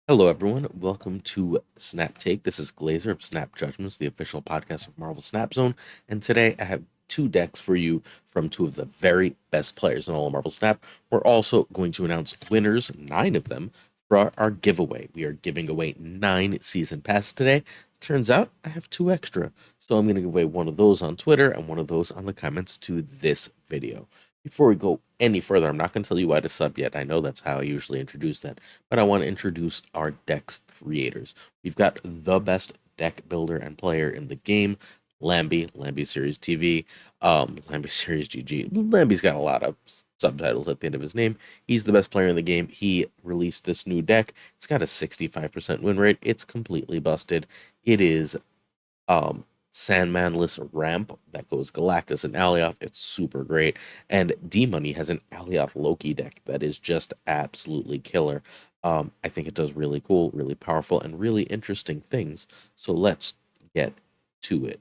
Hello, everyone. Welcome to Snap Take. This is Glazer of Snap Judgments, the official podcast of Marvel Snap Zone. And today I have two decks for you from two of the very best players in all of Marvel Snap. We're also going to announce winners, 9 of them, for our giveaway. We are giving away 9 season passes today. Turns out I have 2 extra. So I'm going to give away one of those on Twitter and one of those on the comments to this video. Before we go any further, I'm not going to tell you why to sub yet. I know that's how I usually introduce that, but I want to introduce our deck's creators. We've got the best deck builder and player in the game, Lamby Series TV, Lamby Series GG. Lamby's got a lot of subtitles at the end of his name. He's the best player in the game. He released this new deck. It's got a 65% win rate. It's completely busted. It is Sandmanless ramp that goes Galactus and Alioth. It's super great. And D Money has an Alioth Loki deck that is just absolutely killer. I think it does really cool, really powerful, and really interesting things. So let's get to it.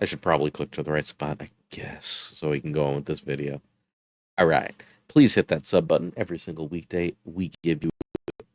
I should probably click to the right spot, I guess, so we can go on with this video. All right. Please hit that sub button every single weekday. We give you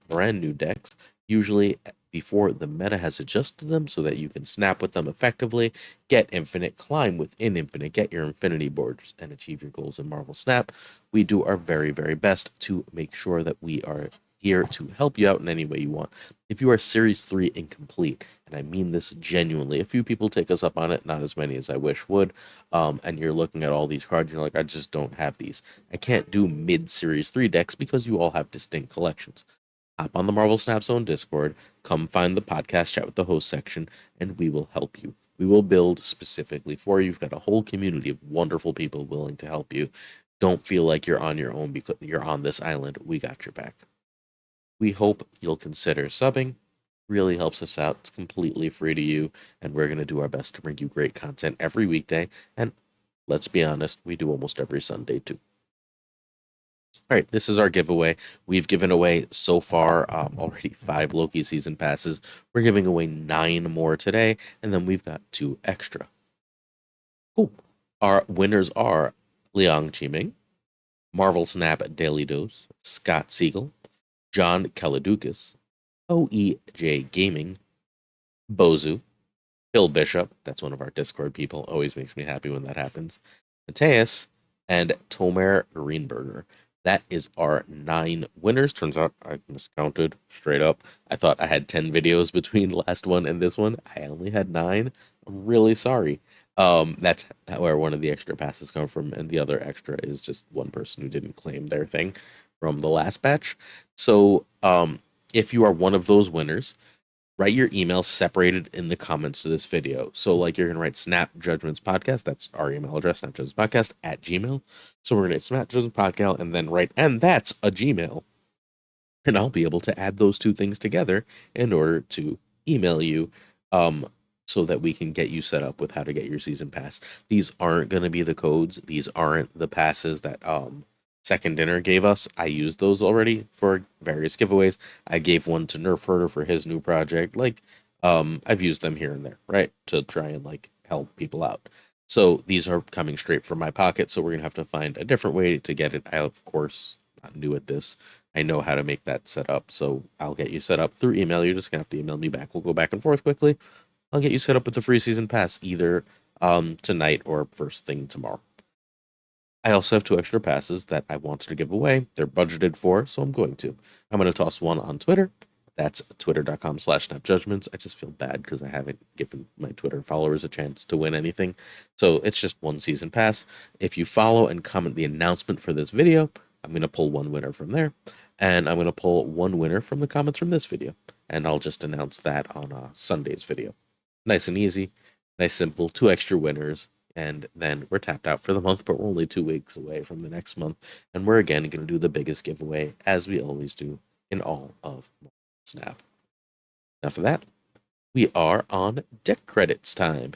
brand new decks, usually before the meta has adjusted them so that you can snap with them effectively, get infinite, climb within infinite, get your infinity boards, and achieve your goals in Marvel Snap. We do our very, very best to make sure that we are here to help you out in any way you want. If you are Series 3 incomplete, and I mean this genuinely, a few people take us up on it, not as many as I wish would, and you're looking at all these cards, and you're like, I just don't have these. I can't do mid-Series 3 decks because you all have distinct collections. Hop on the Marvel Snap Zone Discord, come find the podcast chat with the host section, and we will help you. We will build specifically for you. You've got a whole community of wonderful people willing to help you. Don't feel like you're on your own because you're on this island. We got your back. We hope you'll consider subbing. Really helps us out. It's completely free to you, and we're going to do our best to bring you great content every weekday. And let's be honest, we do almost every Sunday too. All right, this is our giveaway. We've given away so far already 5 Loki season passes. We're giving away 9 more today, and then we've got 2 extra. Cool. Our winners are Liang Chiming, Marvel Snap Daily Dose, Scott Siegel, John Kaladukas, OEJ Gaming, Bozu, Phil Bishop, that's one of our Discord people, always makes me happy when that happens, Mateus, and Tomer Greenberger. That is our 9 winners. Turns out I miscounted straight up. I thought I had 10 videos between the last one and this one. I only had 9. I'm really sorry. That's where one of the extra passes come from, and the other extra is just one person who didn't claim their thing from the last batch. So, if you are one of those winners, write your email separated in the comments to this video. So, like, you're going to write Snap Judgments Podcast. That's our email address, Snap Judgments Podcast at Gmail. So, we're going to Snap Judgments Podcast and then write, and that's a Gmail. And I'll be able to add those two things together in order to email you so that we can get you set up with how to get your season pass. These aren't going to be the codes, these aren't the passes that Second Dinner gave us. I used those already for various giveaways. I gave one to Nerf Herder for his new project. Like, I've used them here and there, right? To try and like help people out. So these are coming straight from my pocket. So we're gonna have to find a different way to get it. I of course not new at this. I know how to make that set up. So I'll get you set up through email. You're just gonna have to email me back. We'll go back and forth quickly. I'll get you set up with the free season pass either tonight or first thing tomorrow. I also have 2 extra passes that I wanted to give away. They're budgeted for, so I'm going to. I'm going to toss one on Twitter. That's twitter.com/snapjudgments. I just feel bad because I haven't given my Twitter followers a chance to win anything. So it's just one season pass. If you follow and comment the announcement for this video, I'm going to pull one winner from there. And I'm going to pull one winner from the comments from this video. And I'll just announce that on Sunday's video. Nice and easy. Nice, simple. 2 extra winners, and then we're tapped out for the month, but we're only 2 weeks away from the next month, and we're again going to do the biggest giveaway, as we always do in all of Snap. Enough of that. We are on deck credits time.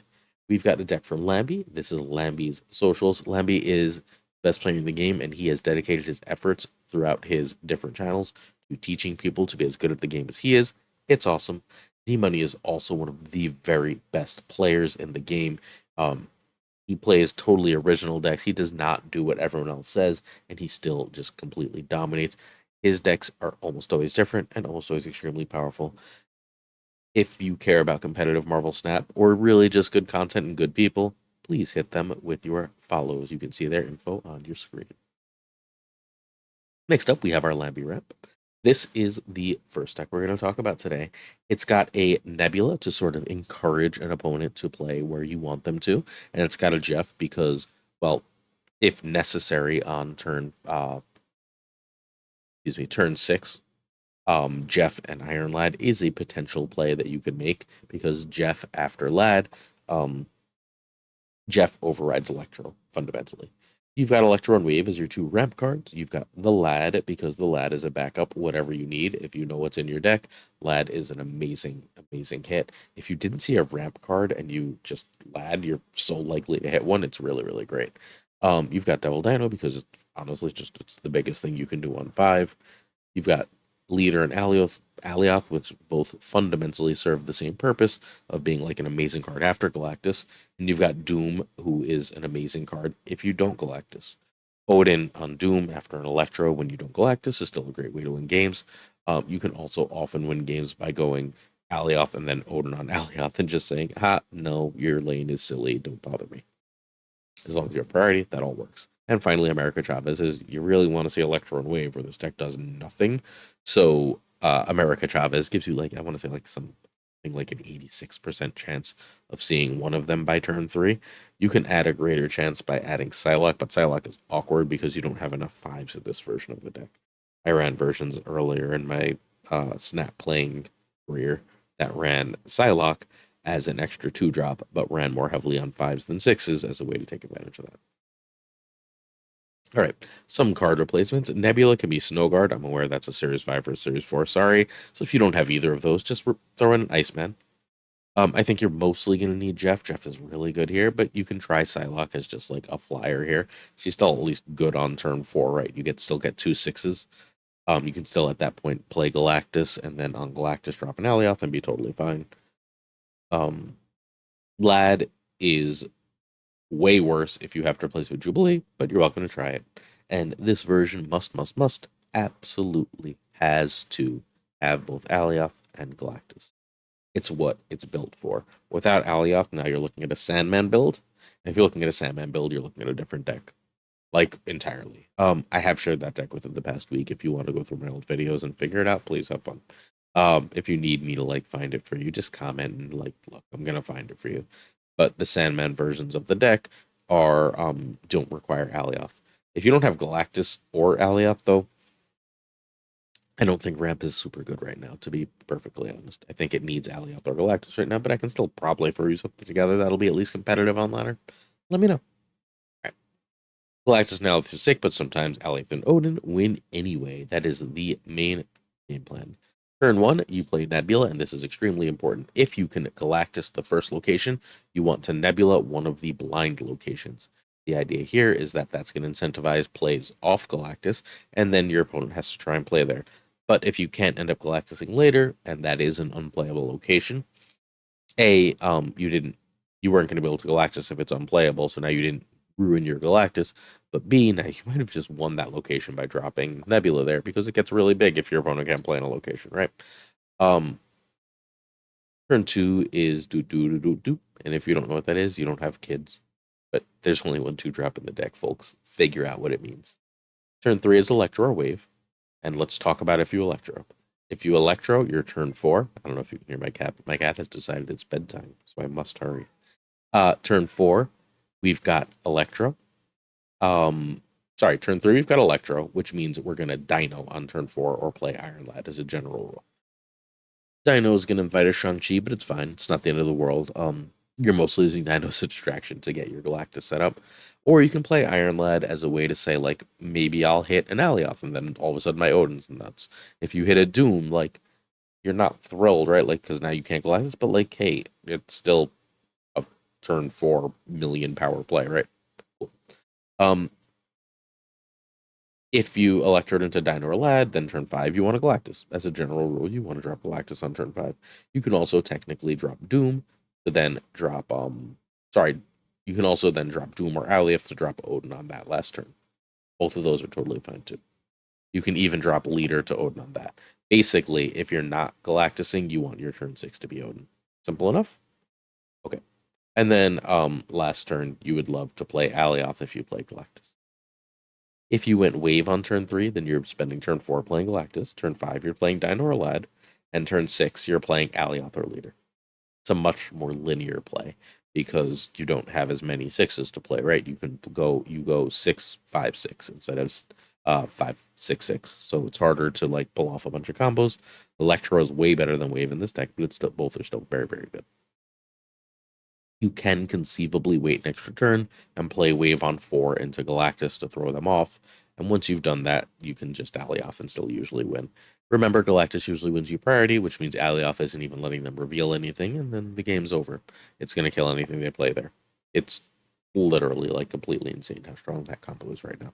We've got a deck from Lamby. This is Lamby's socials. Lamby is best player in the game, and he has dedicated his efforts throughout his different channels to teaching people to be as good at the game as he is. It's awesome. D Money is also one of the very best players in the game. He plays totally original decks. He does not do what everyone else says, and he still just completely dominates. His decks are almost always different and almost always extremely powerful. If you care about competitive Marvel Snap or really just good content and good people, please hit them with your follows. You can see their info on your screen. Next up, we have our Lambi rep. This is the first deck we're going to talk about today. It's got a Nebula to sort of encourage an opponent to play where you want them to, and it's got a Jeff because, well, if necessary on turn turn 6, Jeff and Iron Lad is a potential play that you could make because Jeff after Lad, Jeff overrides Electro fundamentally. You've got Electro and Wave as your 2 ramp cards. You've got the Lad because the Lad is a backup, whatever you need. If you know what's in your deck, Lad is an amazing, amazing hit. If you didn't see a ramp card and you just Lad, you're so likely to hit one. It's really, really great. You've got Devil Dino because it's honestly it's the biggest thing you can do on 5. You've got Leader and Alioth, which both fundamentally serve the same purpose of being like an amazing card after Galactus. And you've got Doom, who is an amazing card if you don't Galactus. Odin on Doom after an Electro when you don't Galactus is still a great way to win games. You can also often win games by going Alioth and then Odin on Alioth and just saying, no, your lane is silly, don't bother me. As long as you have priority, that all works. And finally, America Chavez is you really want to see Electro and Wave where this deck does nothing. So America Chavez gives you like, I want to say like something like an 86% chance of seeing one of them by turn 3. You can add a greater chance by adding Psylocke, but Psylocke is awkward because you don't have enough 5s in this version of the deck. I ran versions earlier in my Snap playing career that ran Psylocke as an extra 2-drop, but ran more heavily on 5s than 6s as a way to take advantage of that. All right, some card replacements. Nebula can be Snowguard. I'm aware that's a Series 5 or a Series 4. Sorry. So if you don't have either of those, just throw in an Iceman. I think you're mostly going to need Jeff. Jeff is really good here, but you can try Psylocke as just like a flyer here. She's still at least good on turn 4, right? You still get 2 6s. You can still at that point play Galactus and then on Galactus drop an Alioth and be totally fine. Lad is way worse if you have to replace with Jubilee, but you're welcome to try it. And this version must absolutely has to have both Alioth and Galactus. It's what it's built for. Without Alioth, now you're looking at a Sandman build. And if you're looking at a Sandman build, you're looking at a different deck. Like, entirely. I have shared that deck within the past week. If you want to go through my old videos and figure it out, please have fun. If you need me to, like, find it for you, just comment and, like, look, I'm going to find it for you. But the Sandman versions of the deck are, don't require Alioth. If you don't have Galactus or Alioth, though, I don't think Ramp is super good right now, to be perfectly honest. I think it needs Alioth or Galactus right now, but I can still probably throw you something together that'll be at least competitive on ladder. Let me know. Galactus now is sick, but sometimes Alioth and Odin win anyway. That is the main game plan. Turn 1, you play Nebula, and this is extremely important. If you can Galactus the first location, you want to Nebula one of the blind locations. The idea here is that that's going to incentivize plays off Galactus, and then your opponent has to try and play there. But if you can't end up Galactusing later, and that is an unplayable location, you weren't going to be able to Galactus if it's unplayable, so now you didn't ruin your Galactus, but B, now you might have just won that location by dropping Nebula there because it gets really big if your opponent can't play in a location, right? Turn 2 is do, and if you don't know what that is, you don't have kids. But there's only 1 2-drop in the deck, folks. Figure out what it means. Turn 3 is Electro or Wave, and let's talk about if you Electro. If you Electro, you're turn 4. I don't know if you can hear my cat, but my cat has decided it's bedtime, so I must hurry. Turn 4, we've got Electro. Turn 3, we've got Electro, which means we're going to Dino on turn 4 or play Iron Lad as a general rule. Dino is going to invite a Shang-Chi, but it's fine. It's not the end of the world. You're mostly using Dino as a distraction to get your Galactus set up. Or you can play Iron Lad as a way to say, like, maybe I'll hit an Alioth, and then all of a sudden my Odin's nuts. If you hit a Doom, like, you're not thrilled, right? Like, because now you can't Galactus, but, like, hey, it's still a turn 4 million power play, right? Cool. If you Electrode into Dino or Lad, then turn 5 you want a Galactus. As a general rule, you want to drop Galactus on turn 5. You can also technically drop Doom to then drop you can also then drop Doom or Alioth to drop Odin on that last turn. Both of those are totally fine too. You can even drop leader to Odin on that. Basically, if you're not Galactusing, you want your turn 6 to be Odin. Simple enough? Okay. And then last turn, you would love to play Alioth if you play Galactus. If you went Wave on turn 3, then you're spending turn 4 playing Galactus. Turn 5, you're playing Dino or Lad. And turn 6, you're playing Alioth or Leader. It's a much more linear play because you don't have as many 6s to play, right? You go 6, 5, 6 instead of 5, 6, 6. So it's harder to like pull off a bunch of combos. Electro is way better than Wave in this deck, but it's still, both are still very, very good. You can conceivably wait an extra turn and play Wave on 4 into Galactus to throw them off. And once you've done that, you can just Alioth and still usually win. Remember, Galactus usually wins you priority, which means Alioth isn't even letting them reveal anything, and then the game's over. It's going to kill anything they play there. It's literally like completely insane how strong that combo is right now.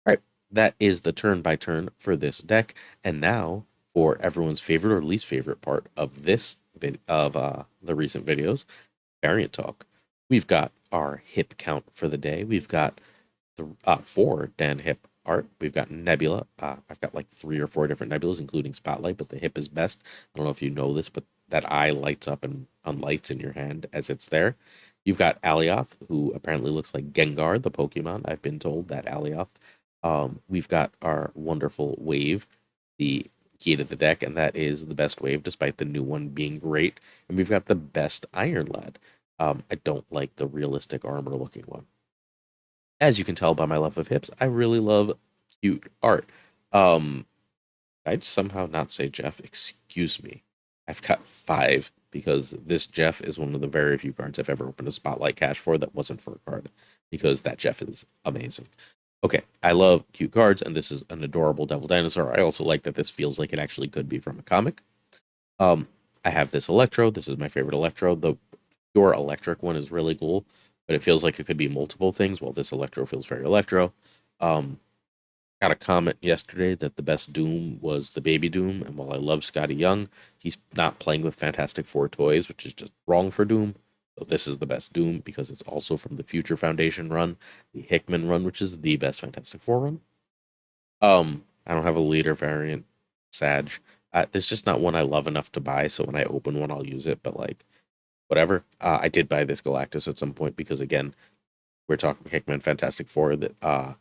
All right, that is the turn by turn for this deck. And now for everyone's favorite or least favorite part of this the recent videos, variant talk. We've got our hip count for the day. We've got 4 Dan hip art. We've got Nebula. I've got like 3 or 4 different Nebulas, including Spotlight, but the hip is best. I don't know if you know this, but that eye lights up and unlights in your hand as it's there. You've got Alioth, who apparently looks like Gengar, the Pokemon. I've been told that Alioth. We've got our wonderful Wave, the key to the deck, and that is the best Wave, despite the new one being great. And we've got the best Iron Lad. I don't like the realistic armor looking one. As you can tell by my love of hips, I really love cute art. I'd somehow not say Jeff. Excuse me. I've got 5 because this Jeff is one of the very few cards I've ever opened a Spotlight cache for that wasn't for a card, because that Jeff is amazing. Okay, I love cute cards, and this is an adorable Devil Dinosaur. I also like that this feels like it actually could be from a comic. I have this Electro. This is my favorite Electro. The pure electric one is really cool, but it feels like it could be multiple things. Well, this Electro feels very Electro. Got a comment yesterday that the best Doom was the Baby Doom, and while I love Scotty Young, he's not playing with Fantastic Four toys, which is just wrong for Doom. So this is the best Doom because it's also from the Future Foundation run, the Hickman run, which is the best Fantastic Four run. I don't have a leader variant, Sag. There's just not one I love enough to buy, so when I open one, I'll use it, but like, whatever. I did buy this Galactus at some point because, again, we're talking Hickman Fantastic Four, that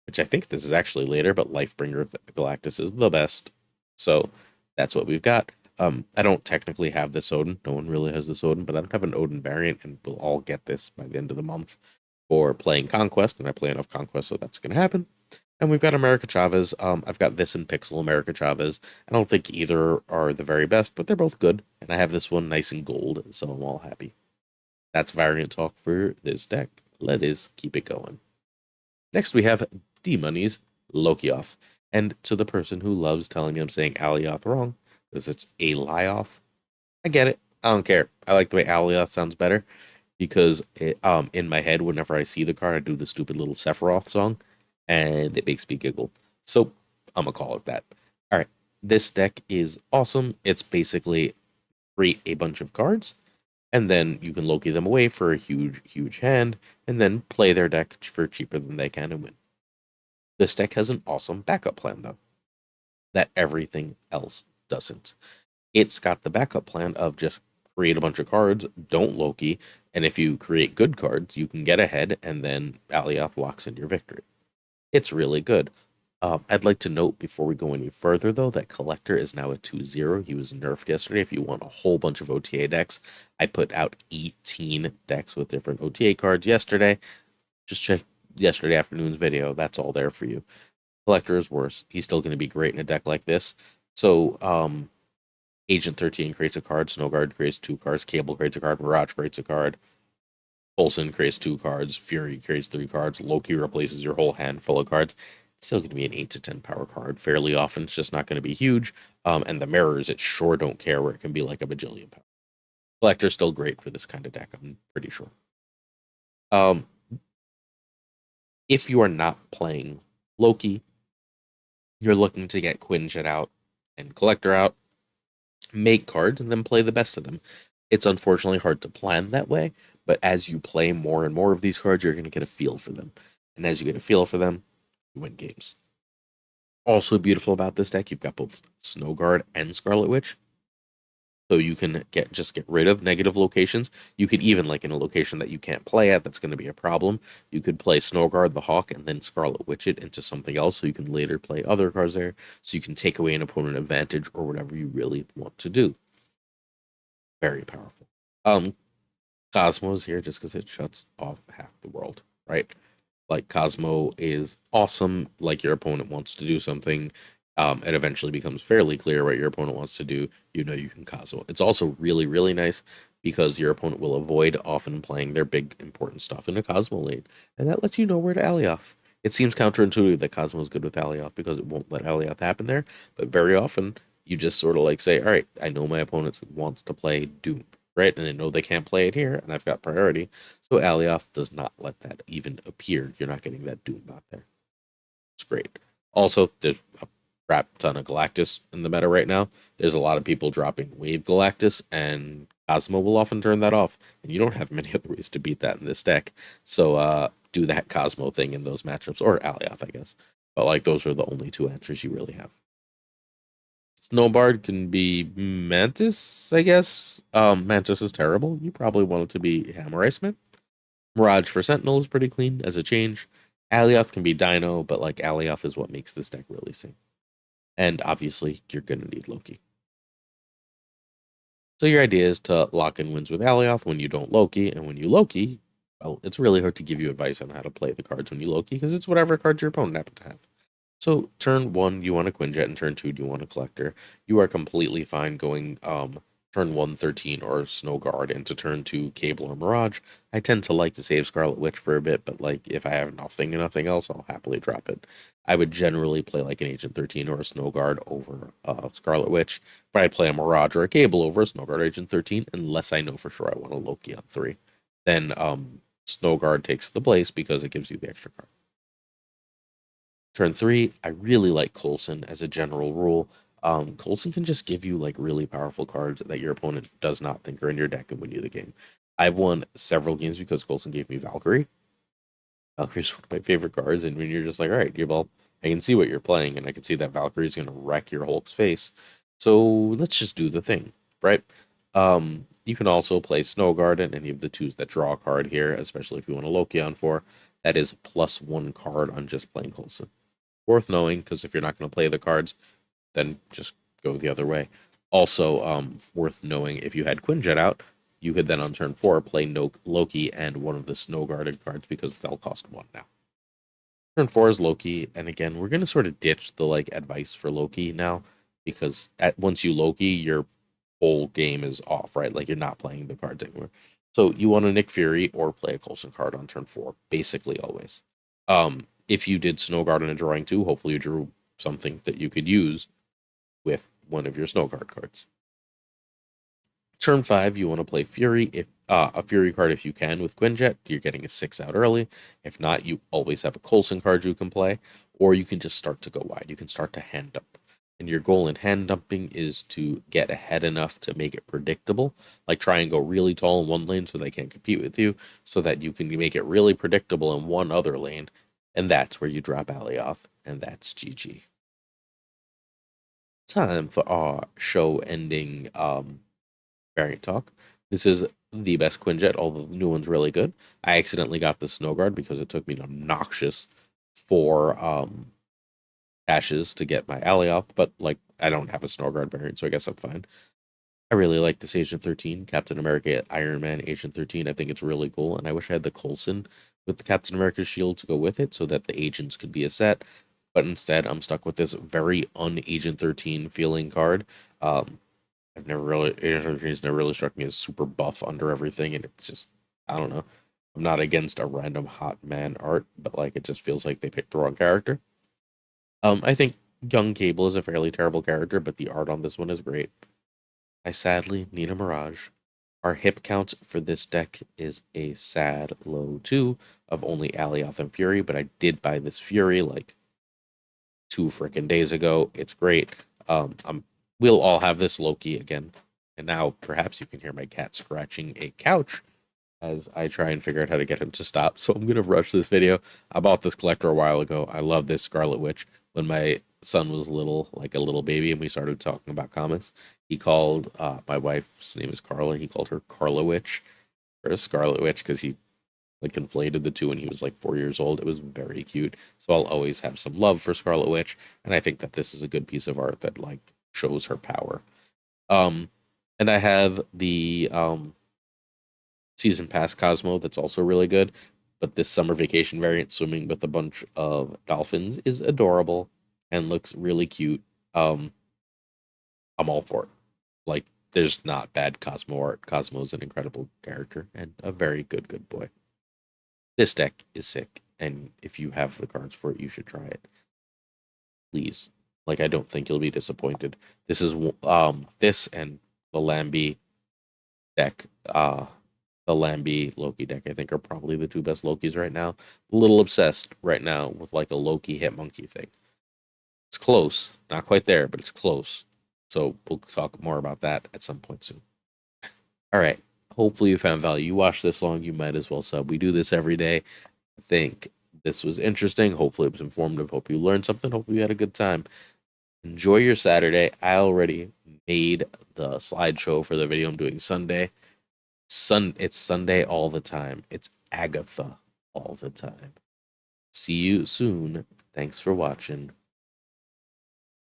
which I think this is actually later, but Lifebringer Galactus is the best. So that's what we've got. I don't technically have this Odin. No one really has this Odin, but I don't have an Odin variant, and we'll all get this by the end of the month for playing Conquest, and I play enough Conquest, so that's going to happen. And we've got America Chavez. I've got this in Pixel America Chavez. I don't think either are the very best, but they're both good. And I have this one nice and gold, so I'm all happy. That's variant talk for this deck. Let us keep it going. Next, we have D-Money's Lokioth. And to the person who loves telling me I'm saying Alioth wrong, because it's Alioth, I get it. I don't care. I like the way Alioth sounds better, because in my head, whenever I see the card, I do the stupid little Sephiroth song, and it makes me giggle. So I'm going to call it that. All right. This deck is awesome. It's basically create a bunch of cards, and then you can Loki them away for a huge, huge hand, and then play their deck for cheaper than they can and win. This deck has an awesome backup plan, though, that everything else doesn't. It's got the backup plan of just create a bunch of cards, don't Loki, and if you create good cards, you can get ahead, and then Alioth locks in your victory. It's really good. I'd like to note before we go any further, though, that Collector is now a 2-0. He was nerfed yesterday. If you want a whole bunch of OTA decks, I put out 18 decks with different OTA cards yesterday. Just check yesterday afternoon's video. That's all there for you. Collector is worse. He's still going to be great in a deck like this. So, Agent 13 creates a card. Snowguard creates 2 cards. Cable creates a card. Mirage creates a card. Olsen creates 2 cards. Fury creates 3 cards. Loki replaces your whole hand full of cards. It's still going to be an 8 to 10 power card fairly often. It's just not going to be huge. And the mirrors, it sure don't care, where it can be like a bajillion power. Collector's still great for this kind of deck, I'm pretty sure. If you are not playing Loki, you're looking to get Quinjet out and Collector out, make cards, and then play the best of them. It's unfortunately hard to plan that way, but as you play more and more of these cards, you're going to get a feel for them. And as you get a feel for them, you win games. Also beautiful about this deck, you've got both Snow Guard and Scarlet Witch. So you can get rid of negative locations. You could even, like in a location that you can't play at, that's going to be a problem. You could play Snow Guard the Hawk and then Scarlet Witch it into something else, so you can later play other cards there. So you can take away an opponent advantage or whatever you really want to do. Very powerful. Cosmo's here just because it shuts off half the world, right? Like Cosmo is awesome. Like your opponent wants to do something, it eventually becomes fairly clear what your opponent wants to do. You know you can Cosmo. It's also really, really nice because your opponent will avoid often playing their big important stuff in a Cosmo lane, and that lets you know where to alley off. It seems counterintuitive that Cosmo is good with alley off because it won't let alley off happen there, but very often you just sort of like say, all right, I know my opponent wants to play Doom, right? And I know they can't play it here, and I've got priority. So Alioth does not let that even appear. You're not getting that Doom bot there. It's great. Also, there's a crap ton of Galactus in the meta right now. There's a lot of people dropping Wave Galactus, and Cosmo will often turn that off. And you don't have many other ways to beat that in this deck. So do that Cosmo thing in those matchups, or Alioth, I guess. But like those are the only two answers you really have. Snowbard can be Mantis, I guess. Mantis is terrible. You probably want it to be Hammer Iceman. Mirage for Sentinel is pretty clean as a change. Alioth can be Dino, but like Alioth is what makes this deck really sing. And obviously, you're gonna need Loki. So your idea is to lock in wins with Alioth when you don't Loki, and when you Loki, well, it's really hard to give you advice on how to play the cards when you Loki, because it's whatever cards your opponent happens to have. So turn 1, you want a Quinjet, and turn 2, you want a Collector. You are completely fine going turn 1, 13 or Snow Guard into turn 2, Cable or Mirage. I tend to like to save Scarlet Witch for a bit, but like if I have nothing and nothing else, I'll happily drop it. I would generally play like an Agent 13 or a Snow Guard over Scarlet Witch, but I'd play a Mirage or a Cable over a Snow Guard or Agent 13 unless I know for sure I want a Loki on 3. Then Snow Guard takes the place because it gives you the extra card. Turn 3, I really like Coulson as a general rule. Coulson can just give you like really powerful cards that your opponent does not think are in your deck and win you the game. I've won several games because Coulson gave me Valkyrie. Valkyrie's one of my favorite cards, and when you're just like, all right, well, I can see what you're playing, and I can see that Valkyrie's going to wreck your Hulk's face. So let's just do the thing, right? You can also play Snow Guard and any of the 2s that draw a card here, especially if you want a Loki on 4. That is +1 card on just playing Coulson. Worth knowing, because if you're not going to play the cards, then just go the other way. Also, worth knowing, if you had Quinjet out, you could then on turn 4 play Loki and one of the Snow Guarded cards because they'll cost 1 now. Turn 4 is Loki, and again, we're going to sort of ditch the like advice for Loki now, because once you Loki, your whole game is off, right? Like you're not playing the cards anymore. So you want a Nick Fury or play a Coulson card on turn 4, basically always. If you did Snow Guard in a drawing too, hopefully you drew something that you could use with one of your Snow Guard cards. Turn 5, you want to play Fury. If a Fury card if you can with Quinjet, you're getting a 6 out early. If not, you always have a Coulson card you can play, or you can just start to go wide. You can start to hand dump. And your goal in hand dumping is to get ahead enough to make it predictable. Like try and go really tall in one lane so they can't compete with you, so that you can make it really predictable in one other lane. And that's where you drop Alioth, and that's GG. Time for our show-ending variant talk. This is the best Quinjet, although the new one's really good. I accidentally got the Snow Guard because it took me an obnoxious 4 dashes to get my Alioth, but like I don't have a Snow Guard variant, so I guess I'm fine. I really like this Agent 13, Captain America, Iron Man, Agent 13. I think it's really cool, and I wish I had the Coulson with the Captain America shield to go with it so that the agents could be a set. But instead, I'm stuck with this very un-Agent 13 feeling card. I've never really, Agent 13 has never really struck me as super buff under everything, and it's just, I don't know. I'm not against a random hot man art, but like it just feels like they picked the wrong character. I think Young Cable is a fairly terrible character, but the art on this one is great. I sadly need a Mirage. Our hip count for this deck is a sad low 2 of only Alioth and Fury, but I did buy this Fury like 2 frickin' days ago. It's great. We'll all have this Loki again. And now perhaps you can hear my cat scratching a couch as I try and figure out how to get him to stop. So I'm going to rush this video. I bought this collector a while ago. I love this Scarlet Witch. When my son was little, like a little baby, and we started talking about comics, he called my wife's name is Carla. He called her Carla Witch or Scarlet Witch because he like conflated the two when he was like 4 years old. It was very cute. So I'll always have some love for Scarlet Witch, and I think that this is a good piece of art that like shows her power. Um, and I have the season pass Cosmo that's also really good. But this summer vacation variant swimming with a bunch of dolphins is adorable and looks really cute. Um, I'm all for it. Like, there's not bad Cosmo art. Cosmo's an incredible character and a very good boy. This deck is sick, and if you have the cards for it, you should try it. Please. Like, I don't think you'll be disappointed. This is this and the Lambie deck, the Lambie Loki deck, I think, are probably the two best Lokis right now. A little obsessed right now with like a Loki hit monkey thing. It's close, not quite there, but it's close. So we'll talk more about that at some point soon. All right. Hopefully you found value. You watched this long, you might as well sub. We do this every day. I think this was interesting. Hopefully it was informative. Hope you learned something. Hopefully you had a good time. Enjoy your Saturday. I already made the slideshow for the video I'm doing Sunday. It's Sunday all the time. It's Agatha all the time. See you soon. Thanks for watching.